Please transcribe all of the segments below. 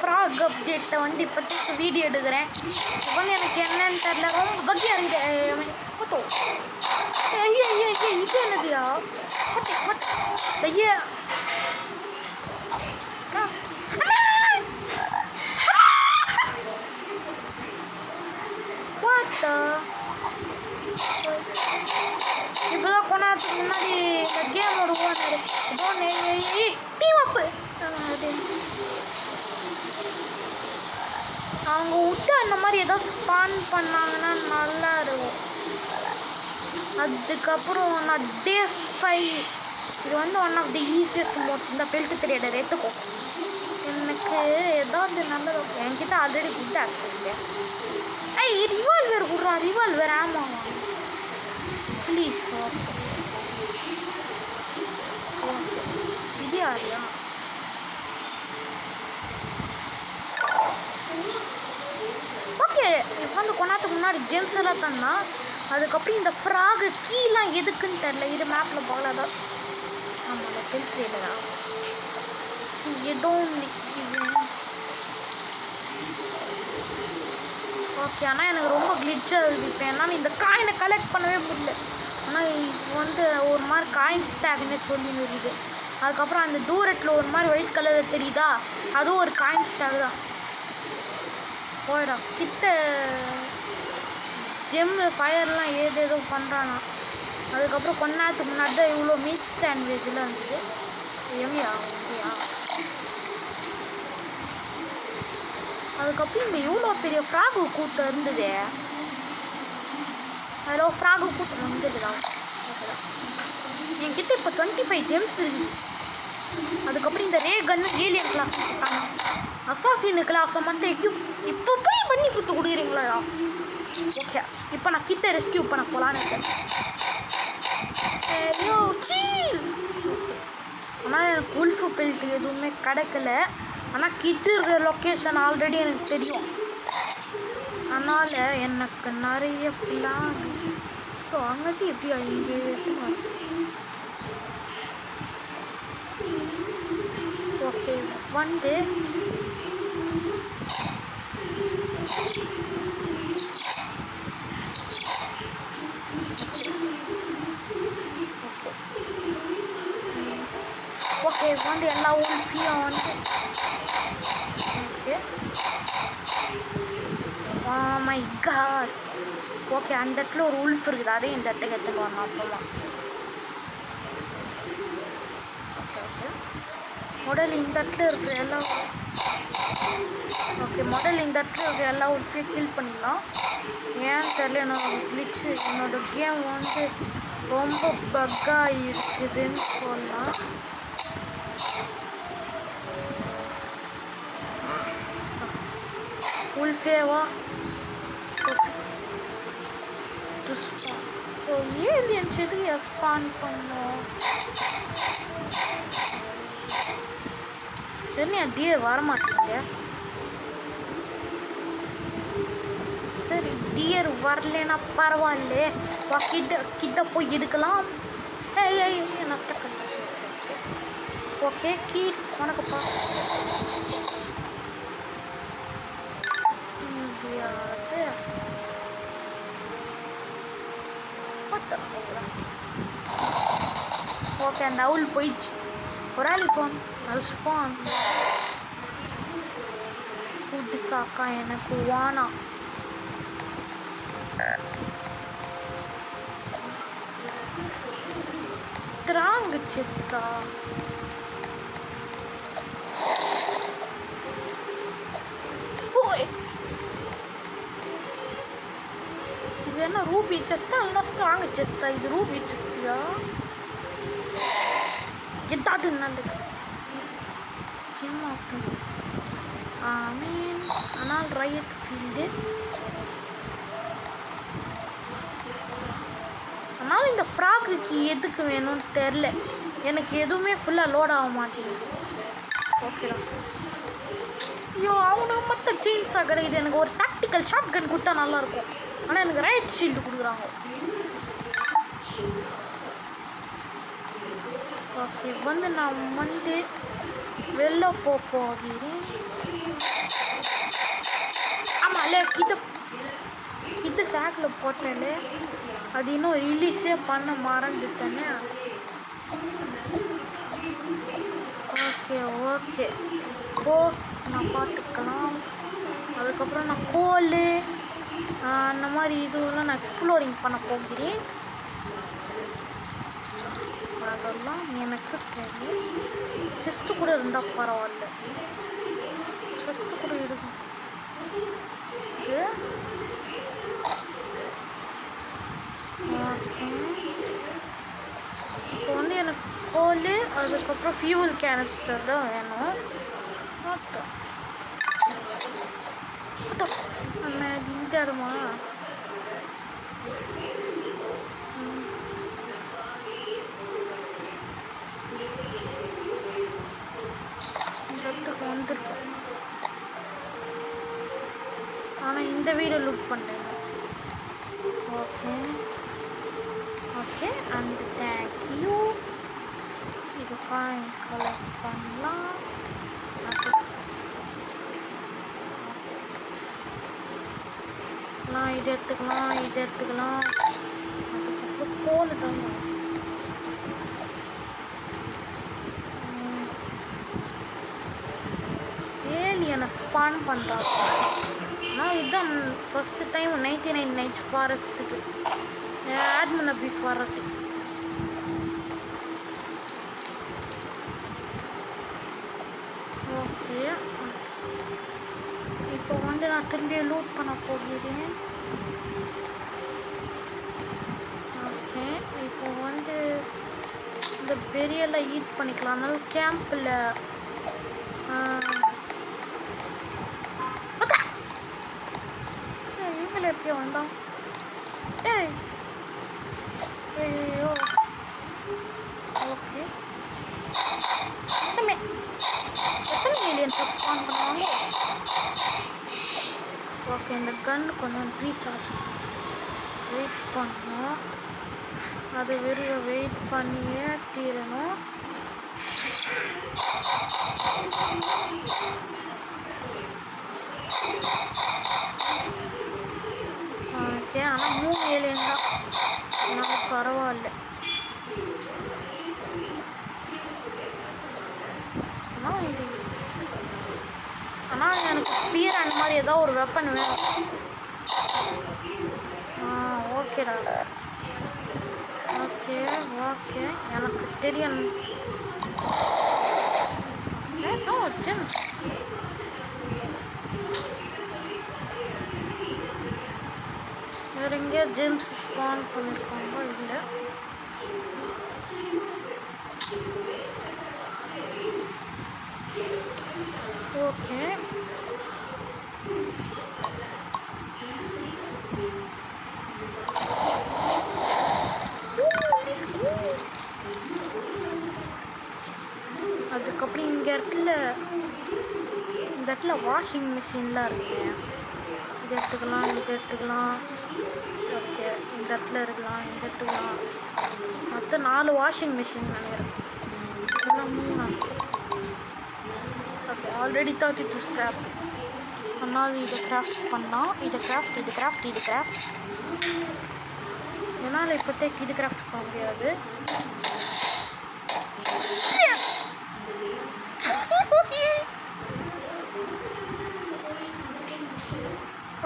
Frock அப்டேட்டை வந்து இப்போதைக்கு வீடியோ எடுக்கிறேன். இப்போ வந்து எனக்கு என்னன்னு தெரியல, ரொம்ப பக்கியாக இருக்குது. பார்த்தோம் ஐயோ ஐயோ ஐயோ இது என்னதுயா ஐயா பார்த்தா இப்போதான் கொண்டாடுறதுக்கு முன்னாடி இந்த கேமோட ஓனர் டீம் அப்பு அவங்க விட்டு அந்த மாதிரி ஏதோ ஸ்பான் பண்ணாங்கன்னா நல்லா இருக்கும். அதுக்கப்புறம் நான் டே 5 இது வந்து one of the easiest modes. இந்த பெல்ட் தெரியாத எடுத்துக்கோ. எனக்கு ஏதாவது நல்லது என்கிட்ட ஆல்ரெடி குட் ஆக்ட். ஐய் ரிவால்வர் விட்றா, ரிவால்வர் ஆமாம் ப்ளீஸ். இது யாரியா ஓகே. இப்போ வந்து கொண்டாத்துக்கு முன்னாடி ஜெம்ஸ் எல்லாம் தந்தா. அதுக்கப்புறம் இந்த ஃப்ராகு கீழெலாம் எதுக்குன்னு தெரில. இது மேப்பில் போகலாதான். ஆமாம் தெரியுதா ஏதோ இது ஓகே. ஆனால் எனக்கு ரொம்ப கிளிச்சாக இருக்குது இப்போ. ஏன்னா இந்த காயினை கலெக்ட் பண்ணவே முடியல. ஆனால் இப்போ வந்து ஒரு மாதிரி காயின் ஸ்டாக்னே சொல்லி இருக்குது. அதுக்கப்புறம் அந்த தூரத்தில் ஒரு மாதிரி ஒயிட் கலரில் தெரியுதா, அதுவும் ஒரு காயின் ஸ்டாக் தான். போயிடா கிட்ட ஜெம்மில் ஃபயர்லாம் ஏதேதோ பண்ணுறானா. அதுக்கப்புறம் கொஞ்ச நேரத்துக்கு முன்னாடி தான் இவ்வளோ மீட் சாண்ட்விச்லாம் இருந்துச்சு. எம்மியா ஓகேயா. அதுக்கப்புறம் இங்கே இவ்வளோ பெரிய ஃப்ராகு கூட்டம் இருந்தது. அதில் ஃப்ராகு கூட்டம் வந்துடுதான். ஓகேதான் என்கிட்ட இப்போ 25 ஜெம்ஸ் இருக்குது. அதுக்கப்புறம் இந்த ரே கன்னு ஏலியன் கிளாஸ் கொடுத்தாங்க. அசாசின் கிளாஸை மட்டும் இப்போ போய் பண்ணி சுட்டு கொடுக்குறீங்களா? ஓகே இப்போ நான் கிட்ட ரெஸ்கியூ பண்ண போகலான்னு இருக்கேன். ஆனால் எனக்கு உல்ஃபு பெல்ட் எதுவுமே கிடைக்கல. ஆனால் கிட்ட இருக்கிற லொக்கேஷன் ஆல்ரெடி எனக்கு தெரியும். அதனால் எனக்கு நிறைய பிளான். ஸோ அங்கிட்டு எப்படி இங்கே ஓகே வந்து ஓகே வந்து எல்லா உல்ஃபையும் வந்து ஓகே. My God okay. அந்த இடத்துல ஒரு உல்ஃப் இருக்குது. அதே இந்த இடத்துக்கு எடுத்துன்னு வரணும். அப்போலாம் ஓகே ஓகே. முதல்ல இந்த இடத்துல இருக்கிற எல்லா ஓகே முதல்ல இந்த இடத்துல இருக்கிற எல்லா உல்ஃபையும் கில் பண்ணிடலாம். ஏன்னு தெரியல, என்னோட கிளிச்சு என்னோட கேம் வந்து ரொம்ப பக்காக இருக்குதுன்னு சொல்லலாம். உல்ஃபேவா ஏலியன் செடியை ஸ்பான் பண்ணோம். சரி அப்படியே வரமாட்டீங்க. சரி டியர் வரலன்னா பரவாயில்ல. கிட்ட போய் எடுக்கலாம். நஷ்டக்கல்ல ஓகே. கீட் உனக்குப்பா ஓகே. அந்த அவுல் போயிடுச்சு. ஒரு ஆள் இப்போ அது ஸ்பான் ஃபுட்டு சாக்கா எனக்கு வானா. ஸ்ட்ராங் செஸ்டா இது என்ன ரூபி செஸ்டா இல்லை ஸ்ட்ராங் செஸ்டா? இது ரூபி செஸ்டியா? எதாவது நல்லது ஜிம் ஆகும். ஆனால் ரைட் ஃபீல்டு. ஆனால் இந்த ஃப்ராக்குக்கு எதுக்கு வேணும்னு தெரில. எனக்கு எதுவுமே ஃபுல்லாக லோட் ஆக மாட்டேங்குது. ஓகேடா. ஐயோ அவனுக்கு மட்டும் செயின்ஸாக கிடைக்குது. எனக்கு ஒரு டாக்டிக்கல் ஷாட் கன் கொடுத்தா நல்லாயிருக்கும். ஆனால் எனக்கு ரைட் ஷீல்டு கொடுக்குறாங்க. ஓகே வந்து நான் வந்து வெளில போகிறேன். இல்லை இது சாக்கில் போட்டேன், அது இன்னும் ரிலீஸே பண்ண மறந்துட்டேனே. ஓகே ஓகே, நான் பார்த்துக்கலாம். அதுக்கப்புறம் நான் கோல் அந்த மாதிரி இதுவெல்லாம் நான் எக்ஸ்ப்ளோரிங் பண்ண போகிறேன். அதெல்லாம் எனக்கு தெரியும். செஸ்ட்டு கூட இருந்தால் பரவாயில்ல, செஸ்ட்டு கூட இருக்கும். இப்போ வந்து எனக்கு கோல், அதுக்கப்புறம் ஃபியூல் கேனிஸ்டர் தான் வேணும். நம்ம இங்கேமா இடத்துக்கு வந்துருக்கோம். ஆனால் இந்த வீடு லுக் பண்ணேன். Okay okay, and thank you. இது காயின் கலெக்ட் பண்ணலாம். இது எடுத்துக்கலாம், இது எடுத்துக்கலாம். அதுக்கப்புறம் கோல் தான் ஏலியனை ஸ்பான் பண்ணுறாங்க. ஆனால் இதுதான் ஃபஸ்ட்டு டைம் 99 நைட்ஸ் ஃபாரஸ்ட்டுக்கு ஆட்மின் அபீஸ் வர்றது. ஓகே, இப்போ வந்து நான் திரும்பி லூட் பண்ண போகிறேன். ஓகே, இப்போ வந்து இந்த பெரியெல்லாம் ஈட் பண்ணிக்கலாம். அதனால கேம்பில் இவங்களை எப்படி வந்தான்? ஐயோ, ஓகே, எத்தனை ஏலியன் ஸ்பான் பண்ணுவாங்க? ஓகே, இந்த கன்று கொஞ்சம் ரீசார்ஜ் வெயிட் பண்ணணும். அது வெறும் வெயிட் பண்ணியே தீரணும். ஓகே, ஆனால் 3 ஏலியன் தான், அதனால பரவாயில்ல. ஆனால் எனக்கு ஸ்பீர் அந்த மாதிரி ஏதோ ஒரு வெப்பன் வேணும். ஓகேடா, ஓகே ஓகே, எனக்கு தெரியும். ஜெம்ஸ் வேறு எங்கேயா ஜெம்ஸ் ஸ்பான் பண்ணியிருக்காங்க? இல்லை. ஓகே, அதுக்கப்புறம் இந்த இடத்துல வாஷிங் மிஷின்லாம் இருக்கு. இது எடுத்துக்கலாம், இது எடுத்துக்கலாம். ஓகே, இந்த இடத்துல இருக்கலாம், இந்த எடுத்துக்கலாம். மொத்தம் 4 வாஷிங் மிஷின் நினைக்கிறேன். இதெல்லாம் 3. Okay, already 32 scrap. அதனால் இதை கிராஃப்ட் பண்ணலாம். இது கிராஃப்ட். என்னால் இப்போதைக்கு இது கிராஃப்ட் பண்ண முடியாது.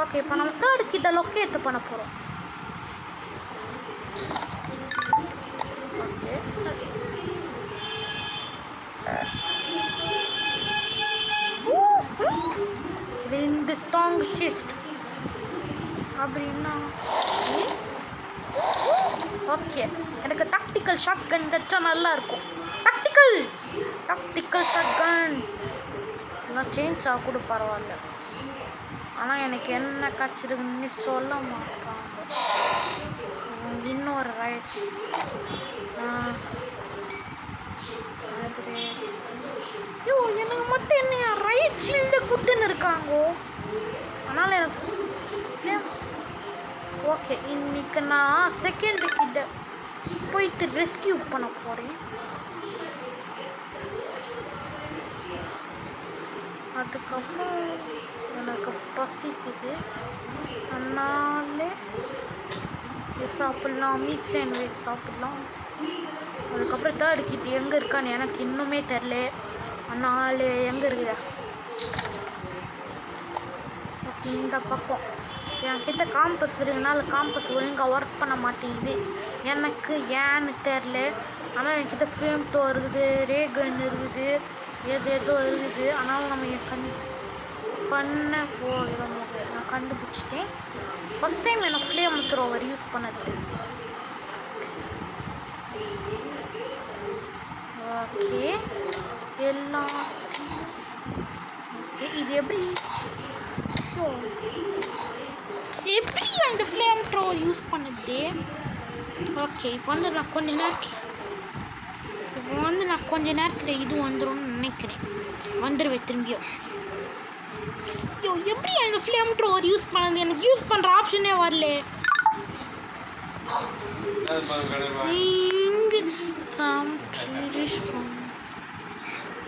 ஓகே, இப்போ நம்ம தேர்டுக்கு இதை லொக்கேட் பண்ண போகிறோம். ஓகே, இந்த ஸ்ட்ராங் சிஃப்ட் அப்படின்னா ஓகே, எனக்கு டாக்டிக்கல் ஷாட் கன் கிடச்சா நல்லாயிருக்கும். டாக்டிக்கல் ஷாட் கன் நான் சேஞ்ச் ஆக கூட பரவாயில்ல. ஆனால் எனக்கு என்ன கிடச்சிருக்குன்னு சொல்ல மாட்டாங்க. இன்னொரு ரைட் ஐயோ, எனக்கு மட்டும் என்னையா ரைட் ஷீல்டு குட்டுன்னு இருக்காங்கோ. அதனால் எனக்கு ஓகே, இன்னைக்கு நான் செகண்ட் கிட்ட போயிட்டு ரெஸ்கியூ பண்ண போகிறேன். அதுக்கப்புறம் எனக்கு பசிக்குது, அதனால இது சாப்பிட்லாம், மீட் சாண்ட்விச் சாப்பிட்லாம். அதுக்கப்புறம் தேர்ட் கிட் எங்கே இருக்கான்னு எனக்கு இன்னுமே தெரில. அதனால எங்கே இருக்குதா? ஓகே, இந்த பக்கம் என்கிட்ட காம்பஸ் இருக்குனால காம்பஸ் ஒழுங்காக ஒர்க் பண்ண மாட்டேங்குது. எனக்கு ஏன்னு தெரில. ஆனால் என்கிட்ட ஃப்ளேம் டோ இருக்குது, ரேகன் இருக்குது, ஏதோ இருக்குது. ஆனால் நம்ம பண்ண போகிறோம். நான் கண்டுபிடிச்சிட்டேன். ஃபஸ்ட் டைம் எனக்கு ஃப்ளேம் த்ரோவர் யூஸ் பண்ணது. ஓகே, எல்லாம் ஓகே. இது எப்படி அந்த ஃப்ளேம் த்ரோவர் யூஸ் பண்ணுது? ஓகே, இப்போ வந்து நான் கொஞ்ச நேரத்தில் இது வந்துடும்னு நினைக்கிறேன். வந்துடுவேன் திரும்பியும். எப்படி அந்த ஃப்ளேம் த்ரோவர் யூஸ் பண்ணது? எனக்கு யூஸ் பண்ணுற ஆப்ஷனே வரல. இங்கே